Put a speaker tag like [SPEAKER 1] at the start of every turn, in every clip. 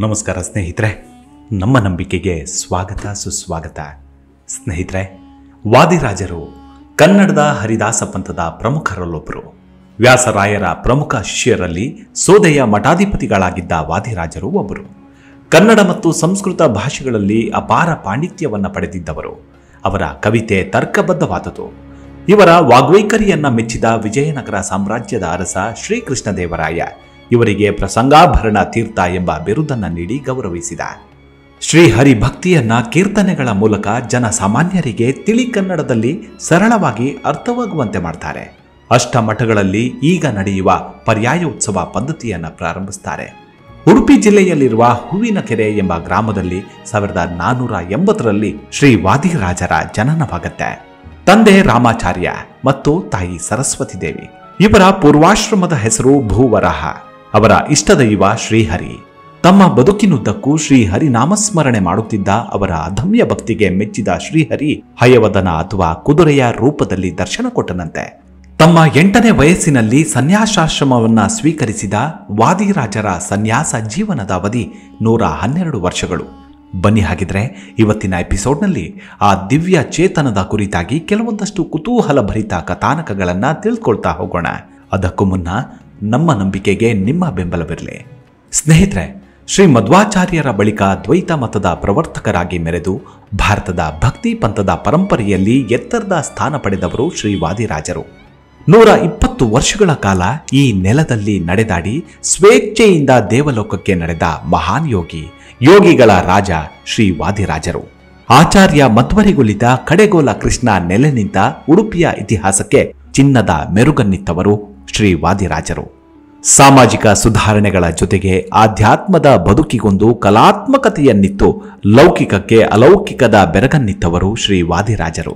[SPEAKER 1] ನಮಸ್ಕಾರ ಸ್ನೇಹಿತರೆ, ನಮ್ಮ ನಂಬಿಕೆಗೆ ಸ್ವಾಗತ ಸುಸ್ವಾಗತ. ಸ್ನೇಹಿತರೆ, ವಾದಿರಾಜರು ಕನ್ನಡದ ಹರಿದಾಸ ಪಂಥದ ಪ್ರಮುಖರಲ್ಲೊಬ್ಬರು. ವ್ಯಾಸರಾಯರ ಪ್ರಮುಖ ಶಿಷ್ಯರಲ್ಲಿ ಸೋದೆಯ ಮಠಾಧಿಪತಿಗಳಾಗಿದ್ದ ವಾದಿರಾಜರು ಒಬ್ಬರು. ಕನ್ನಡ ಮತ್ತು ಸಂಸ್ಕೃತ ಭಾಷೆಗಳಲ್ಲಿ ಅಪಾರ ಪಾಂಡಿತ್ಯವನ್ನು ಪಡೆದಿದ್ದವರು. ಅವರ ಕವಿತೆ ತರ್ಕಬದ್ಧವಾದುದು. ಇವರ ವಾಗ್ವೈಖರಿಯನ್ನ ಮೆಚ್ಚಿದ ವಿಜಯನಗರ ಸಾಮ್ರಾಜ್ಯದ ಅರಸ ಶ್ರೀಕೃಷ್ಣದೇವರಾಯ ಇವರಿಗೆ ಪ್ರಸಂಗಾಭರಣ ತೀರ್ಥ ಎಂಬ ಬಿರುದನ್ನು ನೀಡಿ ಗೌರವಿಸಿದ. ಶ್ರೀಹರಿ ಭಕ್ತಿಯನ್ನ ಕೀರ್ತನೆಗಳ ಮೂಲಕ ಜನಸಾಮಾನ್ಯರಿಗೆ ತಿಳಿ ಕನ್ನಡದಲ್ಲಿ ಸರಳವಾಗಿ ಅರ್ಥವಾಗುವಂತೆ ಮಾಡ್ತಾರೆ. ಅಷ್ಟಮಠಗಳಲ್ಲಿ ಈಗ ನಡೆಯುವ ಪರ್ಯಾಯೋತ್ಸವ ಪದ್ಧತಿಯನ್ನು ಪ್ರಾರಂಭಿಸ್ತಾರೆ. ಉಡುಪಿ ಜಿಲ್ಲೆಯಲ್ಲಿರುವ ಹೂವಿನಕೆರೆ ಎಂಬ ಗ್ರಾಮದಲ್ಲಿ 1480ರಲ್ಲಿ ಶ್ರೀ ವಾದಿರಾಜರ ಜನನವಾಗತ್ತೆ. ತಂದೆ ರಾಮಾಚಾರ್ಯ ಮತ್ತು ತಾಯಿ ಸರಸ್ವತಿ ದೇವಿ. ಇವರ ಪೂರ್ವಾಶ್ರಮದ ಹೆಸರು ಭೂವರಾಹ. ಅವರ ಇಷ್ಟದೈವ ಶ್ರೀಹರಿ. ತಮ್ಮ ಬದುಕಿನುದ್ದಕ್ಕೂ ಶ್ರೀಹರಿ ನಾಮಸ್ಮರಣೆ ಮಾಡುತ್ತಿದ್ದ ಅವರ ಅದಮ್ಯ ಭಕ್ತಿಗೆ ಮೆಚ್ಚಿದ ಶ್ರೀಹರಿ ಹಯವದನ ಅಥವಾ ಕುದುರೆಯ ರೂಪದಲ್ಲಿ ದರ್ಶನ ಕೊಟ್ಟನಂತೆ. ತಮ್ಮ 8ನೇ ವಯಸ್ಸಿನಲ್ಲಿ ಸನ್ಯಾಸಾಶ್ರಮವನ್ನ ಸ್ವೀಕರಿಸಿದ ವಾದಿರಾಜರ ಸನ್ಯಾಸ ಜೀವನದ ಅವಧಿ 112 ವರ್ಷಗಳು. ಬನ್ನಿ ಹಾಗಿದ್ರೆ ಇವತ್ತಿನ ಎಪಿಸೋಡ್ನಲ್ಲಿ ಆ ದಿವ್ಯ ಚೇತನದ ಕುರಿತಾಗಿ ಕೆಲವೊಂದಷ್ಟು ಕುತೂಹಲ ಭರಿತ ಕಥಾನಕಗಳನ್ನು ತಿಳ್ಕೊಳ್ತಾ ಹೋಗೋಣ. ಅದಕ್ಕೂ ಮುನ್ನ ನಮ್ಮ ನಂಬಿಕೆಗೆ ನಿಮ್ಮ ಬೆಂಬಲವಿರಲಿ. ಸ್ನೇಹಿತರೆ, ಶ್ರೀ ಮಧ್ವಾಚಾರ್ಯರ ಬಳಿಕ ದ್ವೈತ ಮತದ ಪ್ರವರ್ತಕರಾಗಿ ಮೆರೆದು ಭಾರತದ ಭಕ್ತಿ ಪಂಥದ ಪರಂಪರೆಯಲ್ಲಿ ಎತ್ತರದ ಸ್ಥಾನ ಪಡೆದವರು ಶ್ರೀ ವಾದಿರಾಜರು. 120 ವರ್ಷಗಳ ಕಾಲ ಈ ನೆಲದಲ್ಲಿ ನಡೆದಾಡಿ ಸ್ವೇಚ್ಛೆಯಿಂದ ದೇವಲೋಕಕ್ಕೆ ನಡೆದ ಮಹಾನ್ ಯೋಗಿ, ಯೋಗಿಗಳ ರಾಜ ಶ್ರೀ ವಾದಿರಾಜರು. ಆಚಾರ್ಯ ಮಧ್ವರಿಗೊಲಿದ ಕಡೆಗೋಲ ಕೃಷ್ಣ ನೆಲೆ ನಿಂತ ಉಡುಪಿಯ ಇತಿಹಾಸಕ್ಕೆ ಚಿನ್ನದ ಮೆರುಗನ್ನಿತ್ತವರು ಶ್ರೀ ವಾದಿರಾಜರು. ಸಾಮಾಜಿಕ ಸುಧಾರಣೆಗಳ ಜೊತೆಗೆ ಆಧ್ಯಾತ್ಮದ ಬದುಕಿಗೊಂದು ಕಲಾತ್ಮಕತೆಯನ್ನಿತ್ತು ಲೌಕಿಕಕ್ಕೆ ಅಲೌಕಿಕದ ಬೆರಗನ್ನಿತ್ತವರು ಶ್ರೀ ವಾದಿರಾಜರು.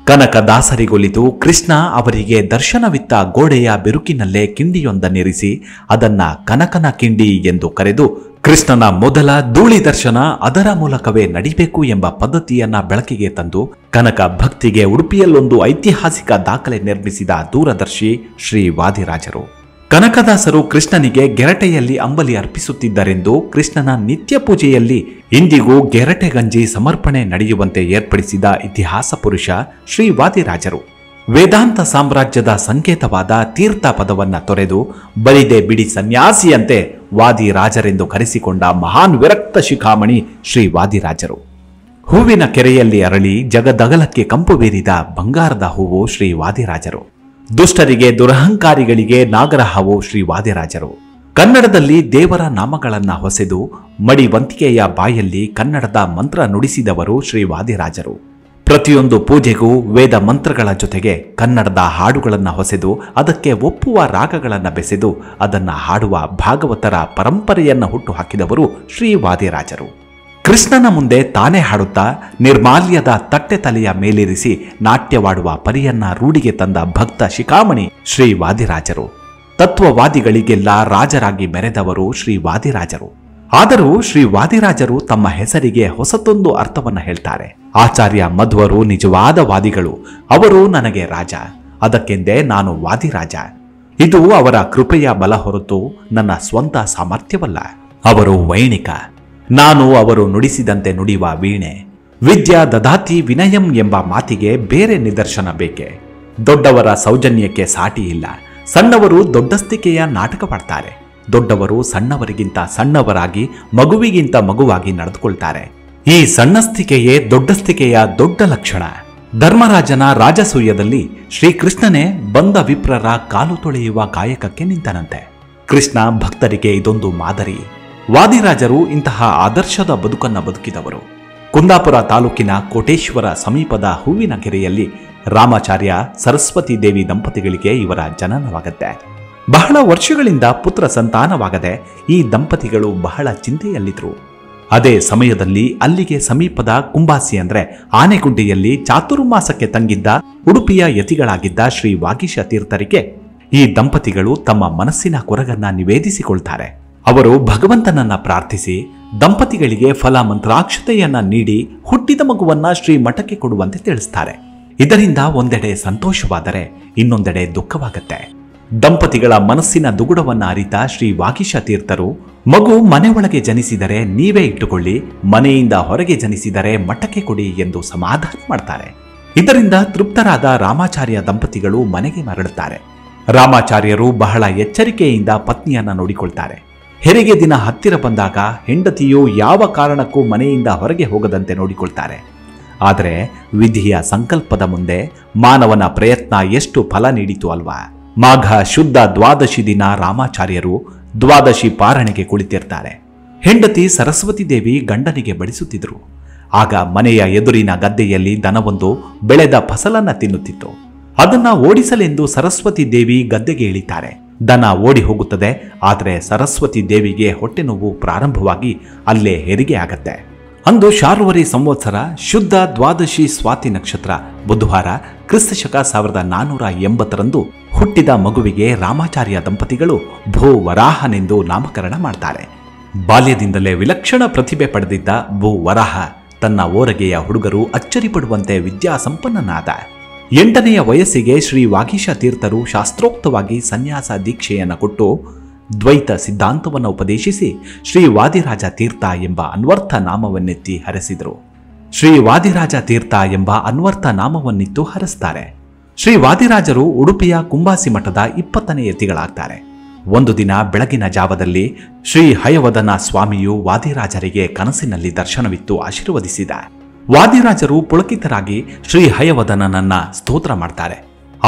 [SPEAKER 1] ಕನಕದಾಸರಿಗೊಲಿದು ಕೃಷ್ಣ ಅವರಿಗೆ ದರ್ಶನವಿತ್ತ ಗೋಡೆಯ ಬಿರುಕಿನಲ್ಲೇ ಕಿಂಡಿಯೊಂದನ್ನಿರಿಸಿ ಅದನ್ನ ಕನಕನ ಕಿಂಡಿ ಎಂದು ಕರೆದು ಕೃಷ್ಣನ ಮೊದಲ ಧೂಳಿ ದರ್ಶನ ಅದರ ಮೂಲಕವೇ ನಡಿಬೇಕು ಎಂಬ ಪದ್ಧತಿಯನ್ನ ಬೆಳಕಿಗೆ ತಂದು ಕನಕ ಭಕ್ತಿಗೆ ಉಡುಪಿಯಲ್ಲೊಂದು ಐತಿಹಾಸಿಕ ದಾಖಲೆ ನಿರ್ಮಿಸಿದ ದೂರದರ್ಶಿ ಶ್ರೀ ವಾದಿರಾಜರು. ಕನಕದಾಸರು ಕೃಷ್ಣನಿಗೆ ಗೆರಟೆಯಲ್ಲಿ ಅಂಬಲಿ ಅರ್ಪಿಸುತ್ತಿದ್ದರೆಂದು ಕೃಷ್ಣನ ನಿತ್ಯ ಪೂಜೆಯಲ್ಲಿ ಇಂದಿಗೂ ಗೆರಟೆ ಗಂಜಿ ಸಮರ್ಪಣೆ ನಡೆಯುವಂತೆ ಏರ್ಪಡಿಸಿದ ಇತಿಹಾಸ ಪುರುಷ ಶ್ರೀ ವಾದಿರಾಜರು. ವೇದಾಂತ ಸಾಮ್ರಾಜ್ಯದ ಸಂಕೇತವಾದ ತೀರ್ಥ ಪದವನ್ನ ತೊರೆದು ಬರಿದೆ ಬಿಡಿ ಸನ್ಯಾಸಿಯಂತೆ ವಾದಿರಾಜರೆಂದು ಕರೆಸಿಕೊಂಡ ಮಹಾನ್ ವಿರಕ್ತ ಶಿಖಾಮಣಿ ಶ್ರೀ ವಾದಿರಾಜರು. ಹೂವಿನ ಕೆರೆಯಲ್ಲಿ ಅರಳಿ ಜಗದಗಲಕ್ಕೆ ಕಂಪು ಬೀರಿದ ಬಂಗಾರದ ಹೂವು ಶ್ರೀ ವಾದಿರಾಜರು. ದುಷ್ಟರಿಗೆ ದುರಹಂಕಾರಿಗಳಿಗೆ ನಾಗರಹಾವು ಶ್ರೀ ವಾದಿರಾಜರು. ಕನ್ನಡದಲ್ಲಿ ದೇವರ ನಾಮಗಳನ್ನ ಹೊಸೆದು ಮಡಿವಂತಿಕೆಯ ಬಾಯಲ್ಲಿ ಕನ್ನಡದ ಮಂತ್ರ ನುಡಿಸಿದವರು ಶ್ರೀ ವಾದಿರಾಜರು. ಪ್ರತಿಯೊಂದು ಪೂಜೆಗೂ ವೇದ ಮಂತ್ರಗಳ ಜೊತೆಗೆ ಕನ್ನಡದ ಹಾಡುಗಳನ್ನು ಹೊಸೆದು ಅದಕ್ಕೆ ಒಪ್ಪುವ ರಾಗಗಳನ್ನು ಬೆಸೆದು ಅದನ್ನು ಹಾಡುವ ಭಾಗವತರ ಪರಂಪರೆಯನ್ನು ಹುಟ್ಟು ಹಾಕಿದವರು ಶ್ರೀ ವಾದಿರಾಜರು. ಕೃಷ್ಣನ ಮುಂದೆ ತಾನೇ ಹಾಡುತ್ತಾ ನಿರ್ಮಾಲ್ಯದ ತಟ್ಟೆ ತಲೆಯ ಮೇಲಿರಿಸಿ ನಾಟ್ಯವಾಡುವ ಪರಿಯನ್ನ ರೂಢಿಗೆ ತಂದ ಭಕ್ತ ಶಿಖಾಮಣಿ ಶ್ರೀ ವಾದಿರಾಜರು. ತತ್ವವಾದಿಗಳಿಗೆಲ್ಲ ರಾಜರಾಗಿ ಮೆರೆದವರು ಶ್ರೀ ವಾದಿರಾಜರು. ಆದರೂ ಶ್ರೀ ವಾದಿರಾಜರು ತಮ್ಮ ಹೆಸರಿಗೆ ಹೊಸತೊಂದು ಅರ್ಥವನ್ನು ಹೇಳ್ತಾರೆ. ಆಚಾರ್ಯ ಮಧ್ವರು ನಿಜವಾದ ವಾದಿಗಳು. ಅವರು ನನಗೆ ರಾಜ, ಅದಕ್ಕೆಂದೇ ನಾನು ವಾದಿರಾಜ. ಇದು ಅವರ ಕೃಪೆಯ ಬಲ ಹೊರತು ನನ್ನ ಸ್ವಂತ ಸಾಮರ್ಥ್ಯವಲ್ಲ. ಅವರು ವೈಣಿಕ, ನಾನು ಅವರು ನುಡಿಸಿದಂತೆ ನುಡಿಯುವ ವೀಣೆ. ವಿದ್ಯಾ ದದಾತಿ ವಿನಯಂ ಎಂಬ ಮಾತಿಗೆ ಬೇರೆ ನಿದರ್ಶನ ಬೇಕೆ. ದೊಡ್ಡವರ ಸೌಜನ್ಯಕ್ಕೆ ಸಾಟಿ ಇಲ್ಲ. ಸಣ್ಣವರು ದೊಡ್ಡಸ್ತಿಕೆಯ ನಾಟಕವಾಡ್ತಾರೆ. ದೊಡ್ಡವರು ಸಣ್ಣವರಿಗಿಂತ ಸಣ್ಣವರಾಗಿ ಮಗುವಿಗಿಂತ ಮಗುವಾಗಿ ನಡೆದುಕೊಳ್ತಾರೆ. ಈ ಸಣ್ಣಸ್ತಿಕೆಯೇ ದೊಡ್ಡಸ್ತಿಕೆಯ ದೊಡ್ಡ ಲಕ್ಷಣ. ಧರ್ಮರಾಜನ ರಾಜಸೂಯದಲ್ಲಿ ಶ್ರೀಕೃಷ್ಣನೇ ಬಂದ ವಿಪ್ರರ ಕಾಲು ತೊಳೆಯುವ ಕಾಯಕಕ್ಕೆ ನಿಂತನಂತೆ. ಕೃಷ್ಣ ಭಕ್ತರಿಗೆ ಇದೊಂದು ಮಾದರಿ. ವಾದಿರಾಜರು ಇಂತಹ ಆದರ್ಶದ ಬದುಕನ್ನ ಬದುಕಿದವರು. ಕುಂದಾಪುರ ತಾಲೂಕಿನ ಕೋಟೇಶ್ವರ ಸಮೀಪದ ಹೂವಿನ ಕೆರೆಯಲ್ಲಿ ರಾಮಾಚಾರ್ಯ ಸರಸ್ವತಿ ದೇವಿ ದಂಪತಿಗಳಿಗೆ ಇವರ ಜನನವಾಗತ್ತೆ. ಬಹಳ ವರ್ಷಗಳಿಂದ ಪುತ್ರ ಸಂತಾನವಾಗದೆ ಈ ದಂಪತಿಗಳು ಬಹಳ ಚಿಂತೆಯಲ್ಲಿದ್ರು. ಅದೇ ಸಮಯದಲ್ಲಿ ಅಲ್ಲಿಗೆ ಸಮೀಪದ ಕುಂಬಾಸಿ ಅಂದ್ರೆ ಆನೆಗುಡ್ಡೆಯಲ್ಲಿ ಚಾತುರ್ಮಾಸಕ್ಕೆ ತಂಗಿದ್ದ ಉಡುಪಿಯ ಯತಿಗಳಾಗಿದ್ದ ಶ್ರೀ ವಾಗೀಶ ತೀರ್ಥರಿಗೆ ಈ ದಂಪತಿಗಳು ತಮ್ಮ ಮನಸ್ಸಿನ ಕೊರಗನ್ನ ನಿವೇದಿಸಿಕೊಳ್ತಾರೆ. ಅವರು ಭಗವಂತನನ್ನ ಪ್ರಾರ್ಥಿಸಿ ದಂಪತಿಗಳಿಗೆ ಫಲ ಮಂತ್ರಾಕ್ಷತೆಯನ್ನ ನೀಡಿ ಹುಟ್ಟಿದ ಮಗುವನ್ನ ಶ್ರೀ ಮಠಕ್ಕೆ ಕೊಡುವಂತೆ ತಿಳಿಸ್ತಾರೆ. ಇದರಿಂದ ಒಂದೆಡೆ ಸಂತೋಷವಾದರೆ ಇನ್ನೊಂದೆಡೆ ದುಃಖವಾಗತ್ತೆ. ದಂಪತಿಗಳ ಮನಸ್ಸಿನ ದುಗುಡವನ್ನ ಅರಿತ ಶ್ರೀ ವಾಗೀಶ ತೀರ್ಥರು, ಮಗು ಮನೆಯೊಳಗೆ ಜನಿಸಿದರೆ ನೀವೇ ಇಟ್ಟುಕೊಳ್ಳಿ, ಮನೆಯಿಂದ ಹೊರಗೆ ಜನಿಸಿದರೆ ಮಠಕ್ಕೆ ಕೊಡಿ ಎಂದು ಸಮಾಧಾನ ಮಾಡ್ತಾರೆ. ಇದರಿಂದ ತೃಪ್ತರಾದ ರಾಮಾಚಾರ್ಯ ದಂಪತಿಗಳು ಮನೆಗೆ ಮರಳುತ್ತಾರೆ. ರಾಮಾಚಾರ್ಯರು ಬಹಳ ಎಚ್ಚರಿಕೆಯಿಂದ ಪತ್ನಿಯನ್ನ ನೋಡಿಕೊಳ್ತಾರೆ. ಹೆರಿಗೆ ದಿನ ಹತ್ತಿರ ಬಂದಾಗ ಹೆಂಡತಿಯು ಯಾವ ಕಾರಣಕ್ಕೂ ಮನೆಯಿಂದ ಹೊರಗೆ ಹೋಗದಂತೆ ನೋಡಿಕೊಳ್ತಾರೆ. ಆದರೆ ವಿಧಿಯ ಸಂಕಲ್ಪದ ಮುಂದೆ ಮಾನವನ ಪ್ರಯತ್ನ ಎಷ್ಟು ಫಲ ನೀಡಿತು ಅಲ್ವಾ. ಮಾಘ ಶುದ್ಧ ದ್ವಾದಶಿ ದಿನ ರಾಮಾಚಾರ್ಯರು ದ್ವಾದಶಿ ಪಾರಣೆಗೆ ಕುಳಿತಿರ್ತಾರೆ. ಹೆಂಡತಿ ಸರಸ್ವತಿ ದೇವಿ ಗಂಡನಿಗೆ ಬಡಿಸುತ್ತಿದ್ರು. ಆಗ ಮನೆಯ ಎದುರಿನ ಗದ್ದೆಯಲ್ಲಿ ದನವೊಂದು ಬೆಳೆದ ಫಸಲನ್ನ ತಿನ್ನುತ್ತಿತ್ತು. ಅದನ್ನ ಓಡಿಸಲೆಂದು ಸರಸ್ವತಿ ದೇವಿ ಗದ್ದೆಗೆ ಇಳಿತಾರೆ. ದನ ಓಡಿ ಹೋಗುತ್ತದೆ. ಆದರೆ ಸರಸ್ವತಿ ದೇವಿಗೆ ಹೊಟ್ಟೆ ನೋವು ಪ್ರಾರಂಭವಾಗಿ ಅಲ್ಲೇ ಹೆರಿಗೆ ಆಗತ್ತೆ. ಅಂದು ಶಾರ್ವರಿ ಸಂವತ್ಸರ ಶುದ್ಧ ದ್ವಾದಶಿ ಸ್ವಾತಿ ನಕ್ಷತ್ರ ಬುಧವಾರ ಕ್ರಿಸ್ತಶಕ 1480 ಹುಟ್ಟಿದ ಮಗುವಿಗೆ ರಾಮಾಚಾರ್ಯ ದಂಪತಿಗಳು ಭೂ ವರಾಹನೆಂದು ನಾಮಕರಣ ಮಾಡ್ತಾರೆ. ಬಾಲ್ಯದಿಂದಲೇ ವಿಲಕ್ಷಣ ಪ್ರತಿಭೆ ಪಡೆದಿದ್ದ ಭೂ ವರಾಹ ತನ್ನ ಓರಗೆಯ ಹುಡುಗರು ಅಚ್ಚರಿಪಡುವಂತೆ ವಿದ್ಯಾಸಂಪನ್ನನಾದ. 8ನೆಯ ವಯಸ್ಸಿಗೆ ಶ್ರೀ ವಾಗೀಶ ತೀರ್ಥರು ಶಾಸ್ತ್ರೋಕ್ತವಾಗಿ ಸನ್ಯಾಸ ದೀಕ್ಷೆಯನ್ನು ಕೊಟ್ಟು ದ್ವೈತ ಸಿದ್ಧಾಂತವನ್ನು ಉಪದೇಶಿಸಿ ಶ್ರೀ ವಾದಿರಾಜ ತೀರ್ಥ ಎಂಬ ಅನ್ವರ್ಥ ನಾಮವನ್ನೆತ್ತಿ ಹರಸಿದರು. ಶ್ರೀ ವಾದಿರಾಜ ತೀರ್ಥ ಎಂಬ ಅನ್ವರ್ಥ ನಾಮವನ್ನಿತ್ತು ಹರಸ್ತಾರೆ. ಶ್ರೀ ವಾದಿರಾಜರು ಉಡುಪಿಯ ಕುಂಬಾಸಿ ಮಠದ 20ನೇ ಯತಿಗಳಾಗ್ತಾರೆ. ಒಂದು ದಿನ ಬೆಳಗಿನ ಜಾವದಲ್ಲಿ ಶ್ರೀ ಹಯವದನ ಸ್ವಾಮಿಯು ವಾದಿರಾಜರಿಗೆ ಕನಸಿನಲ್ಲಿ ದರ್ಶನವಿತ್ತು ಆಶೀರ್ವದಿಸಿದ. ವಾದಿರಾಜರು ಪುಳಕಿತರಾಗಿ ಶ್ರೀ ಹಯವದನನನ್ನ ಸ್ತೋತ್ರ ಮಾಡ್ತಾರೆ.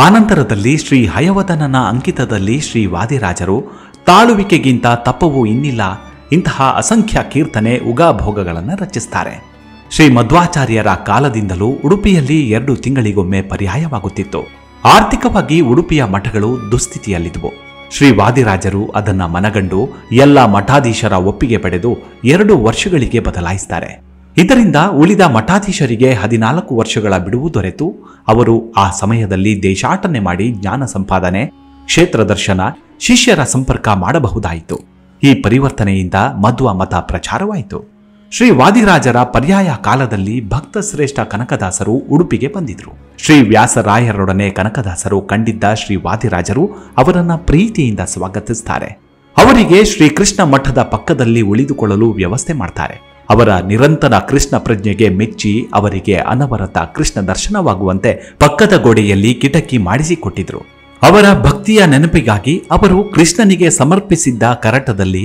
[SPEAKER 1] ಆನಂತರದಲ್ಲಿ ಶ್ರೀ ಹಯವದನನ ಅಂಕಿತದಲ್ಲಿ ಶ್ರೀ ವಾದಿರಾಜರು ತಾಳುವಿಕೆಗಿಂತ ತಪ್ಪವು ಇನ್ನಿಲ್ಲ ಇಂತಹ ಅಸಂಖ್ಯ ಕೀರ್ತನೆ ಉಗಾಭೋಗಗಳನ್ನು ರಚಿಸ್ತಾರೆ. ಶ್ರೀ ಮಧ್ವಾಚಾರ್ಯರ ಕಾಲದಿಂದಲೂ ಉಡುಪಿಯಲ್ಲಿ 2 ತಿಂಗಳಿಗೊಮ್ಮೆ ಪರ್ಯಾಯವಾಗುತ್ತಿತ್ತು. ಆರ್ಥಿಕವಾಗಿ ಉಡುಪಿಯ ಮಠಗಳು ದುಸ್ಥಿತಿಯಲ್ಲಿದ್ದವು. ಶ್ರೀ ವಾದಿರಾಜರು ಅದನ್ನ ಮನಗಂಡು ಎಲ್ಲ ಮಠಾಧೀಶರ ಒಪ್ಪಿಗೆ ಪಡೆದು 2 ವರ್ಷಗಳಿಗೆ ಬದಲಾಯಿಸ್ತಾರೆ. ಇದರಿಂದ ಉಳಿದ ಮಠಾಧೀಶರಿಗೆ 14 ವರ್ಷಗಳ ಬಿಡುವು ದೊರೆತು ಅವರು ಆ ಸಮಯದಲ್ಲಿ ದೇಶಾಟನೆ ಮಾಡಿ ಜ್ಞಾನ ಸಂಪಾದನೆ, ಕ್ಷೇತ್ರ ದರ್ಶನ, ಶಿಷ್ಯರ ಸಂಪರ್ಕ ಮಾಡಬಹುದಾಯಿತು. ಈ ಪರಿವರ್ತನೆಯಿಂದ ಮಧ್ವ ಮತ ಪ್ರಚಾರವಾಯಿತು. ಶ್ರೀ ವಾದಿರಾಜರ ಪರ್ಯಾಯ ಕಾಲದಲ್ಲಿ ಭಕ್ತ ಶ್ರೇಷ್ಠ ಕನಕದಾಸರು ಉಡುಪಿಗೆ ಬಂದಿದ್ರು. ಶ್ರೀ ವ್ಯಾಸರಾಯರೊಡನೆ ಕನಕದಾಸರು ಕಂಡಿದ್ದ ಶ್ರೀ ವಾದಿರಾಜರು ಅವರನ್ನ ಪ್ರೀತಿಯಿಂದ ಸ್ವಾಗತಿಸ್ತಾರೆ. ಅವರಿಗೆ ಶ್ರೀಕೃಷ್ಣ ಮಠದ ಪಕ್ಕದಲ್ಲಿ ಉಳಿದುಕೊಳ್ಳಲು ವ್ಯವಸ್ಥೆ ಮಾಡ್ತಾರೆ. ಅವರ ನಿರಂತರ ಕೃಷ್ಣ ಪ್ರಜ್ಞೆಗೆ ಮೆಚ್ಚಿ ಅವರಿಗೆ ಅನವರತ ಕೃಷ್ಣ ದರ್ಶನವಾಗುವಂತೆ ಪಕ್ಕದ ಗೋಡೆಯಲ್ಲಿ ಕಿಟಕಿ ಮಾಡಿಸಿಕೊಟ್ಟಿದ್ರು. ಅವರ ಭಕ್ತಿಯ ನೆನಪಿಗಾಗಿ ಅವರು ಕೃಷ್ಣನಿಗೆ ಸಮರ್ಪಿಸಿದ್ದ ಕರಟದಲ್ಲಿ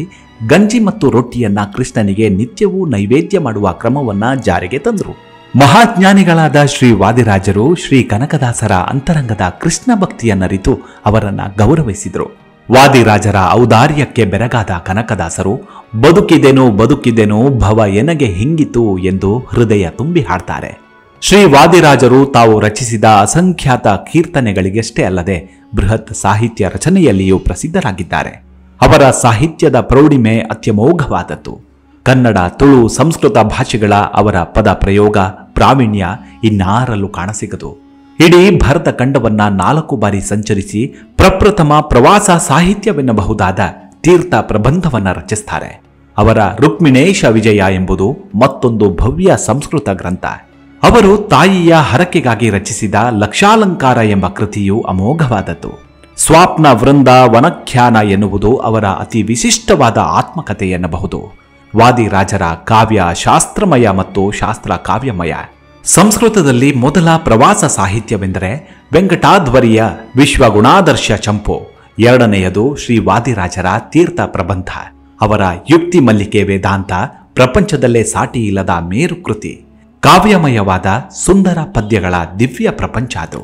[SPEAKER 1] ಗಂಜಿ ಮತ್ತು ರೊಟ್ಟಿಯನ್ನ ಕೃಷ್ಣನಿಗೆ ನಿತ್ಯವೂ ನೈವೇದ್ಯ ಮಾಡುವ ಕ್ರಮವನ್ನ ಜಾರಿಗೆ ತಂದರು. ಮಹಾಜ್ಞಾನಿಗಳಾದ ಶ್ರೀ ವಾದಿರಾಜರು ಶ್ರೀ ಕನಕದಾಸರ ಅಂತರಂಗದ ಕೃಷ್ಣ ಭಕ್ತಿಯನ್ನರಿತು ಅವರನ್ನ ಗೌರವಿಸಿದರು. ವಾದಿರಾಜರ ಔದಾರ್ಯಕ್ಕೆ ಬೆರಗಾದ ಕನಕದಾಸರು ಬದುಕಿದೆನು ಬದುಕಿದೆನು ಭವ ಎನಗೆ ಹಿಂಗಿತು ಎಂದು ಹೃದಯ ತುಂಬಿ ಹಾಡ್ತಾರೆ. ಶ್ರೀ ವಾದಿರಾಜರು ತಾವು ರಚಿಸಿದ ಅಸಂಖ್ಯಾತ ಕೀರ್ತನೆಗಳಿಗಷ್ಟೇ ಅಲ್ಲದೆ ಬೃಹತ್ ಸಾಹಿತ್ಯ ರಚನೆಯಲ್ಲಿಯೂ ಪ್ರಸಿದ್ಧರಾಗಿದ್ದಾರೆ. ಅವರ ಸಾಹಿತ್ಯದ ಪ್ರೌಢಿಮೆ ಅತ್ಯಮೋಘವಾದದ್ದು. ಕನ್ನಡ, ತುಳು, ಸಂಸ್ಕೃತ ಭಾಷೆಗಳ ಅವರ ಪದ ಪ್ರಯೋಗ ಪ್ರಾವೀಣ್ಯ ಇನ್ನಾರಲ್ಲೂ ಕಾಣಸಿಗದು. ಇಡೀ ಭಾರತ ಖಂಡವನ್ನ 4 ಬಾರಿ ಸಂಚರಿಸಿ ಪ್ರಪ್ರಥಮ ಪ್ರವಾಸ ಸಾಹಿತ್ಯವೆನ್ನಬಹುದಾದ ತೀರ್ಥ ಪ್ರಬಂಧವನ್ನ ರಚಿಸ್ತಾರೆ. ಅವರ ರುಕ್ಮಿಣೇಶ ವಿಜಯ ಎಂಬುದು ಮತ್ತೊಂದು ಭವ್ಯ ಸಂಸ್ಕೃತ ಗ್ರಂಥ. ಅವರು ತಾಯಿಯ ಹರಕೆಗಾಗಿ ರಚಿಸಿದ ಲಕ್ಷಾಲಂಕಾರ ಎಂಬ ಕೃತಿಯು ಅಮೋಘವಾದದ್ದು. ಸ್ವಾಪ್ನ ವೃಂದ ವನಖ್ಯಾನ ಎನ್ನುವುದು ಅವರ ಅತಿ ವಿಶಿಷ್ಟವಾದ ಆತ್ಮಕಥೆ ಎನ್ನಬಹುದು. ವಾದಿರಾಜರ ಕಾವ್ಯ ಶಾಸ್ತ್ರಮಯ ಮತ್ತು ಶಾಸ್ತ್ರ ಕಾವ್ಯಮಯ. ಸಂಸ್ಕೃತದಲ್ಲಿ ಮೊದಲ ಪ್ರವಾಸ ಸಾಹಿತ್ಯವೆಂದರೆ ವೆಂಕಟಾಧ್ವರಿಯ ವಿಶ್ವಗುಣಾದರ್ಶ ಚಂಪು. 2ನೆಯದು ಶ್ರೀ ವಾದಿರಾಜರ ತೀರ್ಥ ಪ್ರಬಂಧ. ಅವರ ಯುಕ್ತಿ ಮಲ್ಲಿಕೆ ವೇದಾಂತ ಪ್ರಪಂಚದಲ್ಲೇ ಸಾಟಿ ಇಲ್ಲದ ಮೇರು ಕೃತಿ. ಕಾವ್ಯಮಯವಾದ ಸುಂದರ ಪದ್ಯಗಳ ದಿವ್ಯ ಪ್ರಪಂಚ ಅದು.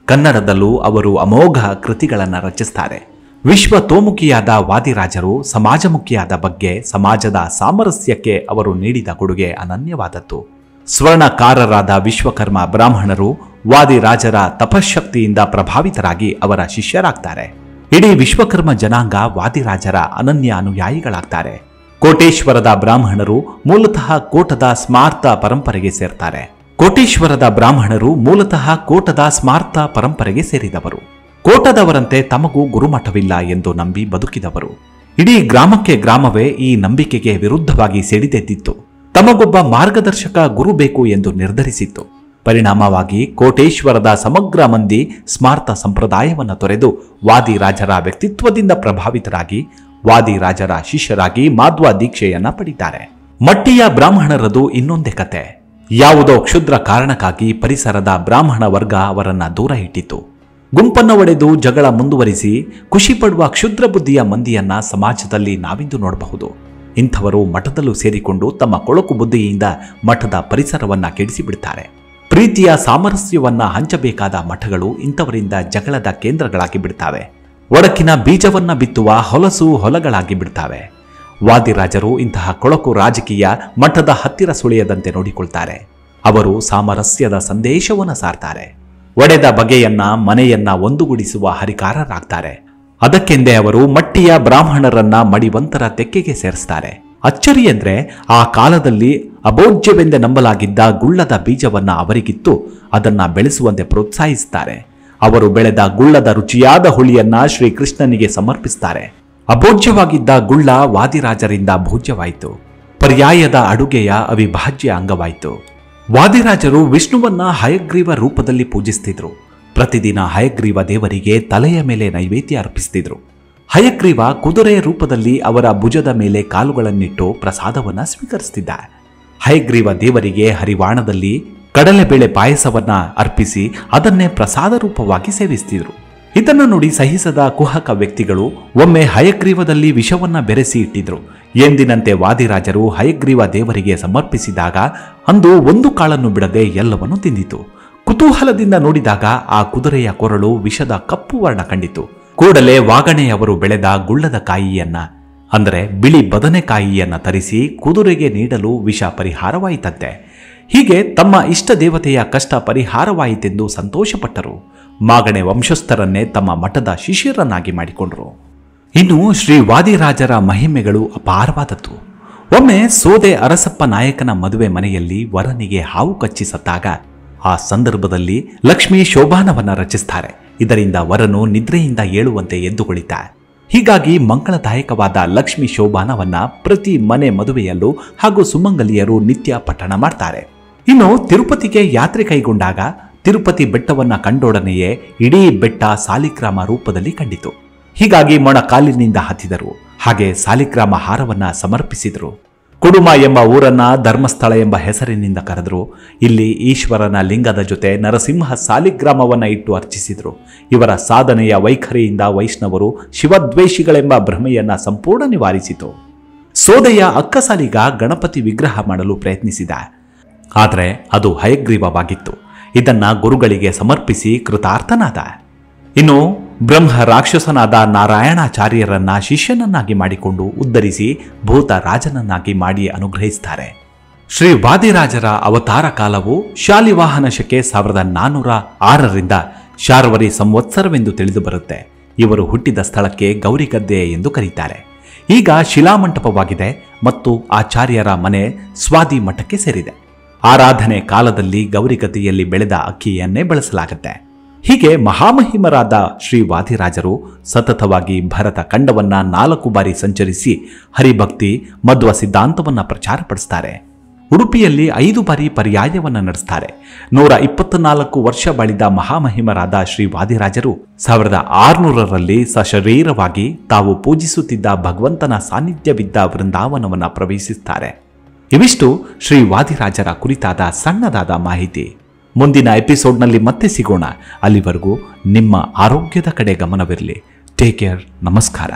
[SPEAKER 1] ಕನ್ನಡದಲ್ಲೂ ಅವರು ಅಮೋಘ ಕೃತಿಗಳನ್ನು ರಚಿಸ್ತಾರೆ. ವಿಶ್ವತೋಮುಖಿಯಾದ ವಾದಿರಾಜರು ಸಮಾಜಮುಖಿಯಾದ ಬಗ್ಗೆ ಸಮಾಜದ ಸಾಮರಸ್ಯಕ್ಕೆ ಅವರು ನೀಡಿದ ಕೊಡುಗೆ ಅನನ್ಯವಾದದ್ದು. ಸ್ವರ್ಣಕಾರರಾದ ವಿಶ್ವಕರ್ಮ ಬ್ರಾಹ್ಮಣರು ವಾದಿರಾಜರ ತಪಶಕ್ತಿಯಿಂದ ಪ್ರಭಾವಿತರಾಗಿ ಅವರ ಶಿಷ್ಯರಾಗ್ತಾರೆ. ಇಡೀ ವಿಶ್ವಕರ್ಮ ಜನಾಂಗ ವಾದಿರಾಜರ ಅನನ್ಯ ಅನುಯಾಯಿಗಳಾಗ್ತಾರೆ. ಕೋಟೇಶ್ವರದ ಬ್ರಾಹ್ಮಣರು ಮೂಲತಃ ಕೋಟದ ಸ್ಮಾರ್ತ ಪರಂಪರೆಗೆ ಸೇರ್ತಾರೆ. ಕೋಟೇಶ್ವರದ ಬ್ರಾಹ್ಮಣರು ಮೂಲತಃ ಕೋಟದ ಸ್ಮಾರ್ತ ಪರಂಪರೆಗೆ ಸೇರಿದವರು. ಕೋಟದವರಂತೆ ತಮಗೂ ಗುರುಮಠವಿಲ್ಲ ಎಂದು ನಂಬಿ ಬದುಕಿದವರು. ಇಡೀ ಗ್ರಾಮಕ್ಕೆ ಗ್ರಾಮವೇ ಈ ನಂಬಿಕೆಗೆ ವಿರುದ್ಧವಾಗಿ ಸಿಡಿದೆದ್ದಿತ್ತು. ತಮಗೊಬ್ಬ ಮಾರ್ಗದರ್ಶಕ ಗುರು ಬೇಕು ಎಂದು ನಿರ್ಧರಿಸಿತ್ತು. ಪರಿಣಾಮವಾಗಿ ಕೋಟೇಶ್ವರದ ಸಮಗ್ರ ಮಂದಿ ಸ್ಮಾರ್ತ ಸಂಪ್ರದಾಯವನ್ನು ತೊರೆದು ವಾದಿರಾಜರ ವ್ಯಕ್ತಿತ್ವದಿಂದ ಪ್ರಭಾವಿತರಾಗಿ ವಾದಿರಾಜರ ಶಿಷ್ಯರಾಗಿ ಮಾಧ್ವ ದೀಕ್ಷೆಯನ್ನ ಪಡಿತಾರೆ. ಮಟ್ಟಿಯ ಬ್ರಾಹ್ಮಣರದು ಇನ್ನೊಂದೇ ಕತೆ. ಯಾವುದೋ ಕ್ಷುದ್ರ ಕಾರಣಕ್ಕಾಗಿ ಪರಿಸರದ ಬ್ರಾಹ್ಮಣ ವರ್ಗ ಅವರನ್ನ ದೂರ ಇಟ್ಟಿತು. ಗುಂಪನ್ನು ಒಡೆದು ಜಗಳ ಮುಂದುವರಿಸಿ ಖುಷಿ ಪಡುವ ಕ್ಷುದ್ರ ಬುದ್ಧಿಯ ಮಂದಿಯನ್ನ ಸಮಾಜದಲ್ಲಿ ನಾವಿಂದು ನೋಡಬಹುದು. ಇಂಥವರು ಮಠದಲ್ಲೂ ಸೇರಿಕೊಂಡು ತಮ್ಮ ಕೊಳಕು ಬುದ್ಧಿಯಿಂದ ಮಠದ ಪರಿಸರವನ್ನ ಕೆಡಿಸಿಬಿಡ್ತಾರೆ. ಪ್ರೀತಿಯ ಸಾಮರಸ್ಯವನ್ನ ಹಂಚಬೇಕಾದ ಮಠಗಳು ಇಂಥವರಿಂದ ಜಗಳದ ಕೇಂದ್ರಗಳಾಗಿ ಬಿಡ್ತಾವೆ. ಒಡಕಿನ ಬೀಜವನ್ನ ಬಿತ್ತುವ ಹೊಲಸು ಹೊಲಗಳಾಗಿ ಬಿಡ್ತಾವೆ. ವಾದಿರಾಜರು ಇಂತಹ ಕೊಳಕು ರಾಜಕೀಯ ಮಠದ ಹತ್ತಿರ ಸುಳಿಯದಂತೆ ನೋಡಿಕೊಳ್ತಾರೆ. ಅವರು ಸಾಮರಸ್ಯದ ಸಂದೇಶವನ್ನು ಸಾರ್ತಾರೆ. ಒಡೆದ ಬಗೆಯನ್ನ ಮನೆಯನ್ನ ಒಂದುಗೂಡಿಸುವ ಹರಿಕಾರರಾಗ್ತಾರೆ. ಅದಕ್ಕೆಂದೇ ಅವರು ಮಟ್ಟಿಯ ಬ್ರಾಹ್ಮಣರನ್ನ ಮಡಿವಂತರ ತೆಕ್ಕೆಗೆ ಸೇರಿಸ್ತಾರೆ. ಅಚ್ಚರಿ ಎಂದ್ರೆ ಆ ಕಾಲದಲ್ಲಿ ಅಭೋಜ್ಯವೆಂದೇ ನಂಬಲಾಗಿದ್ದ ಗುಳ್ಳದ ಬೀಜವನ್ನ ಅವರಿಗಿತ್ತು ಅದನ್ನ ಬೆಳೆಸುವಂತೆ ಪ್ರೋತ್ಸಾಹಿಸುತ್ತಾರೆ. ಅವರು ಬೆಳೆದ ಗುಳ್ಳದ ರುಚಿಯಾದ ಹುಳಿಯನ್ನ ಶ್ರೀಕೃಷ್ಣನಿಗೆ ಸಮರ್ಪಿಸುತ್ತಾರೆ. ಅಭೋಜ್ಯವಾಗಿದ್ದ ಗುಳ್ಳ ವಾದಿರಾಜರಿಂದ ಭೋಜ್ಯವಾಯಿತು. ಪರ್ಯಾಯದ ಅಡುಗೆಯ ಅವಿಭಾಜ್ಯ ಅಂಗವಾಯಿತು. ವಾದಿರಾಜರು ವಿಷ್ಣುವನ್ನ ಹಯಗ್ರೀವ ರೂಪದಲ್ಲಿ ಪೂಜಿಸ್ತಿದ್ರು. ಪ್ರತಿದಿನ ಹಯಗ್ರೀವ ದೇವರಿಗೆ ತಲೆಯ ಮೇಲೆ ನೈವೇದ್ಯ ಅರ್ಪಿಸ್ತಿದ್ರು. ಹಯಗ್ರೀವ ಕುದುರೆಯ ರೂಪದಲ್ಲಿ ಅವರ ಭುಜದ ಮೇಲೆ ಕಾಲುಗಳನ್ನಿಟ್ಟು ಪ್ರಸಾದವನ್ನ ಸ್ವೀಕರಿಸುತ್ತಿದ್ದ. ಹಯಗ್ರೀವ ದೇವರಿಗೆ ಹರಿವಾಣದಲ್ಲಿ ಕಡಲೆಬೇಳೆ ಪಾಯಸವನ್ನ ಅರ್ಪಿಸಿ ಅದನ್ನೇ ಪ್ರಸಾದ ರೂಪವಾಗಿ ಸೇವಿಸುತ್ತಿದ್ರು. ಇದನ್ನು ನೋಡಿ ಸಹಿಸದ ಕುಹಕ ವ್ಯಕ್ತಿಗಳು ಒಮ್ಮೆ ಹಯಗ್ರೀವದಲ್ಲಿ ವಿಷವನ್ನ ಬೆರೆಸಿ ಇಟ್ಟಿದ್ರು. ಎಂದಿನಂತೆ ವಾದಿರಾಜರು ಹಯಗ್ರೀವ ದೇವರಿಗೆ ಸಮರ್ಪಿಸಿದಾಗ ಅಂದು ಒಂದು ಕಾಳನ್ನು ಬಿಡದೆ ಎಲ್ಲವನ್ನೂ ತಿಂದಿತು. ಕುತೂಹಲದಿಂದ ನೋಡಿದಾಗ ಆ ಕುದುರೆಯ ಕೊರಳು ವಿಷದ ಕಪ್ಪು ವರ್ಣ ಕಂಡಿತು. ಕೂಡಲೇ ವಾಗಣೆಯವರು ಬೆಳೆದ ಗುಳ್ಳದ ಕಾಯಿಯನ್ನ ಅಂದರೆ ಬಿಳಿ ಬದನೆಕಾಯಿಯನ್ನ ತರಿಸಿ ಕುದುರೆಗೆ ನೀಡಲು ವಿಷ ಪರಿಹಾರವಾಯಿತಂತೆ. ಹೀಗೆ ತಮ್ಮ ಇಷ್ಟ ದೇವತೆಯ ಕಷ್ಟ ಪರಿಹಾರವಾಯಿತೆಂದು ಸಂತೋಷಪಟ್ಟರು. ಮಾಗಣೆ ವಂಶಸ್ಥರನ್ನೇ ತಮ್ಮ ಮಠದ ಶಿಷ್ಯರನ್ನಾಗಿ ಮಾಡಿಕೊಂಡರು. ಇನ್ನು ಶ್ರೀ ವಾದಿರಾಜರ ಮಹಿಮೆಗಳು ಅಪಾರವಾದದ್ದು. ಒಮ್ಮೆ ಸೋದೆ ಅರಸಪ್ಪ ನಾಯಕನ ಮದುವೆ ಮನೆಯಲ್ಲಿ ವರನಿಗೆ ಹಾವು ಕಚ್ಚಿ ಸತ್ತಾಗ ಆ ಸಂದರ್ಭದಲ್ಲಿ ಲಕ್ಷ್ಮೀ ಶೋಭಾನವನ್ನ ರಚಿಸ್ತಾರೆ. ಇದರಿಂದ ವರನು ನಿದ್ರೆಯಿಂದ ಏಳುವಂತೆ ಎದ್ದುಗೊಳಿತ. ಹೀಗಾಗಿ ಮಂಗಳದಾಯಕವಾದ ಲಕ್ಷ್ಮೀ ಶೋಭಾನವನ್ನ ಪ್ರತಿ ಮನೆ ಮದುವೆಯಲ್ಲೂ ಹಾಗೂ ಸುಮಂಗಲಿಯರು ನಿತ್ಯ ಪಠಣ ಮಾಡ್ತಾರೆ. ಇನ್ನು ತಿರುಪತಿಗೆ ಯಾತ್ರೆ ಕೈಗೊಂಡಾಗ ತಿರುಪತಿ ಬೆಟ್ಟವನ್ನ ಕಂಡೊಡನೆಯೇ ಇಡೀ ಬೆಟ್ಟ ಸಾಲಿಗ್ರಾಮ ರೂಪದಲ್ಲಿ ಕಂಡಿತು. ಹೀಗಾಗಿ ಮೊಣಕಾಲಿನಿಂದ ಹತ್ತಿದರು. ಹಾಗೆ ಸಾಲಿಗ್ರಾಮ ಹಾರವನ್ನ ಸಮರ್ಪಿಸಿದರು. ಕುಡುಮ ಎಂಬ ಊರನ್ನ ಧರ್ಮಸ್ಥಳ ಎಂಬ ಹೆಸರಿನಿಂದ ಕರೆದರು. ಇಲ್ಲಿ ಈಶ್ವರನ ಲಿಂಗದ ಜೊತೆ ನರಸಿಂಹ ಸಾಲಿಗ್ರಾಮವನ್ನ ಇಟ್ಟು ಅರ್ಚಿಸಿದರು. ಇವರ ಸಾಧನೆಯ ವೈಖರಿಯಿಂದ ವೈಷ್ಣವರು ಶಿವದ್ವೇಷಿಗಳೆಂಬ ಭ್ರಮೆಯನ್ನ ಸಂಪೂರ್ಣ ನಿವಾರಿಸಿತು. ಸೋದೆಯ ಅಕ್ಕಸಾಲಿಗ ಗಣಪತಿ ವಿಗ್ರಹ ಮಾಡಲು ಪ್ರಯತ್ನಿಸಿದ. ಆದರೆ ಅದು ಹಯಗ್ರೀವವಾಗಿತ್ತು. ಇದನ್ನ ಗುರುಗಳಿಗೆ ಸಮರ್ಪಿಸಿ ಕೃತಾರ್ಥನಾದ. ಇನ್ನು ಬ್ರಹ್ಮ ರಾಕ್ಷಸನಾದ ನಾರಾಯಣಾಚಾರ್ಯರನ್ನ ಶಿಷ್ಯನನ್ನಾಗಿ ಮಾಡಿಕೊಂಡು ಉದ್ಧರಿಸಿ ಭೂತ ರಾಜನನ್ನಾಗಿ ಮಾಡಿ ಅನುಗ್ರಹಿಸುತ್ತಾರೆ. ಶ್ರೀ ವಾದಿರಾಜರ ಅವತಾರ ಕಾಲವು ಶಾಲಿವಾಹನ ಶಕೆ 1406ರಿಂದ ಶಾರ್ವರಿ ಸಂವತ್ಸರವೆಂದು ತಿಳಿದು ಬರುತ್ತೆ. ಇವರು ಹುಟ್ಟಿದ ಸ್ಥಳಕ್ಕೆ ಗೌರಿಗದ್ದೆ ಎಂದು ಕರೀತಾರೆ. ಈಗ ಶಿಲಾಮಂಟಪವಾಗಿದೆ ಮತ್ತು ಆಚಾರ್ಯರ ಮನೆ ಸ್ವಾದಿ ಮಠಕ್ಕೆ ಸೇರಿದೆ. ಆರಾಧನೆ ಕಾಲದಲ್ಲಿ ಗೌರಿಗದ್ದೆಯಲ್ಲಿ ಬೆಳೆದ ಅಕ್ಕಿಯನ್ನೇ ಬಳಸಲಾಗುತ್ತೆ. ಹೀಗೆ ಮಹಾಮಹಿಮರಾದ ಶ್ರೀ ವಾದಿರಾಜರು ಸತತವಾಗಿ ಭರತ ಖಂಡವನ್ನ 4 ಬಾರಿ ಸಂಚರಿಸಿ ಹರಿಭಕ್ತಿ ಮಧ್ವ ಸಿದ್ಧಾಂತವನ್ನ ಪ್ರಚಾರಪಡಿಸ್ತಾರೆ. ಉಡುಪಿಯಲ್ಲಿ 5 ಬಾರಿ ಪರ್ಯಾಯವನ್ನ ನಡೆಸ್ತಾರೆ. 124 ವರ್ಷ ಬಾಳಿದ ಮಹಾಮಹಿಮರಾದ ಶ್ರೀ ವಾದಿರಾಜರು 1600ರಲ್ಲಿ ಸಶರೀರವಾಗಿ ತಾವು ಪೂಜಿಸುತ್ತಿದ್ದ ಭಗವಂತನ ಸಾನ್ನಿಧ್ಯವಿದ್ದ ವೃಂದಾವನವನ್ನ ಪ್ರವೇಶಿಸುತ್ತಾರೆ. ಇವಿಷ್ಟು ಶ್ರೀ ವಾದಿರಾಜರ ಕುರಿತಾದ ಸಣ್ಣದಾದ ಮಾಹಿತಿ. ಮುಂದಿನ ಎಪಿಸೋಡ್ನಲ್ಲಿ ಮತ್ತೆ ಸಿಗೋಣ. ಅಲ್ಲಿವರೆಗೂ ನಿಮ್ಮ ಆರೋಗ್ಯದ ಕಡೆ ಗಮನವಿರಲಿ. Take care. ನಮಸ್ಕಾರ.